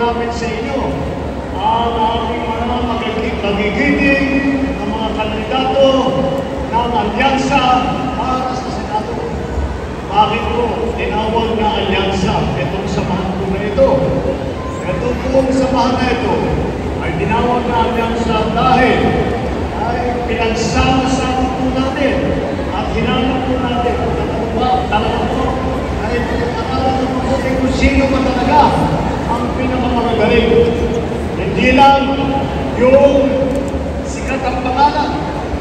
namin sa inyo ang aming mga magigiting ng mga kandidato ng alyansa para sa Senado. Bakit po tinawag na alyansa itong samahan po na ito? Itong buong samahan na ito ay tinawag na alyansa dahil ay pinagsama-sama po natin at hinanap po natin talaga po ay pinag-aralan po kung sino ba talaga ang pinakamagaling. Hindi lang yung sikat ang pangalan,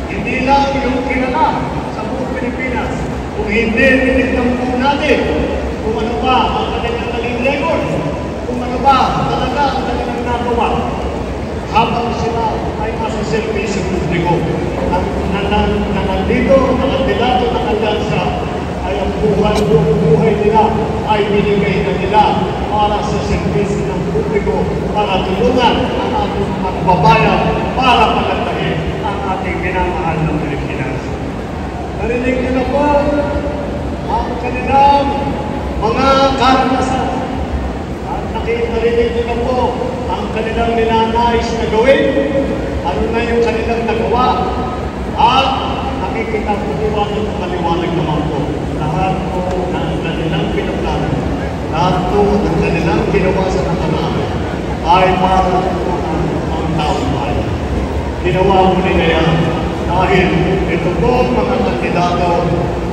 hindi lang yung kilala sa buong Pilipinas, kung hindi tinignan po natin kung ano ba ang kanilang naging record, kung ano ba talaga ang kanilang nagawa habang sila ay nasa servisyo publiko. Na nandito, ang kandidato ng alyansa ay ang buhay nila ay binigay na nila para sa servisyo ng publiko, para tulungan ang ating magbabayan, para palantahin ang ating minamahal ng Pilipinas. Narinig niyo na po ang kanilang mga karanasan. At narinig niyo na po ang kanilang ninanais na gawin, ano na yung kanilang nagawa, at nakikita po ng maliwanag naman po. Lahat po ng kanilang pinaglanan, lahat po ng kanilang ginawa sa nakaraan ay para po ang taong bayan. Ginawa mo nila yan dahil ito po mga kandidato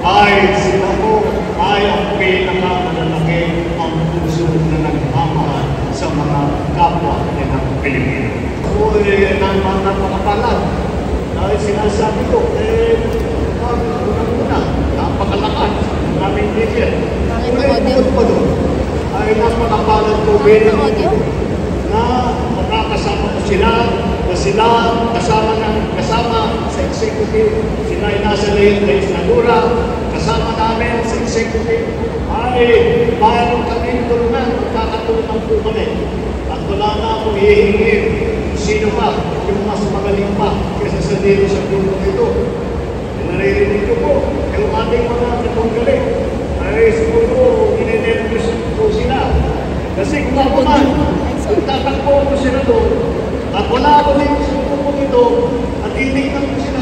ay sila po ay ang pinakamalalaki ang puso na nagmamahal sa mga kapwa ng Pilipino. So, napakapalan. Dahil sinasabi ko, unang-una, napakalakas, maraming digit. Ulit pa doon, ay napakapalan ko na makakasama ko sila, na sila kasama sa executive, sila ay nasa legislatura, kasama namin sa executive, ay mayroon kami tulungan, magkakatulungan po kami. At wala na akong hihingin sino pa yung mas magaling pa kaysa sa dito sa grupo ito. Naririnig ko po, yung ating mga katunggaling ay siguro ininervous po sila. Kasi kung ako man, tatakbo ko sila doon, at wala ako dito sa grupo ito, at titignan ko sila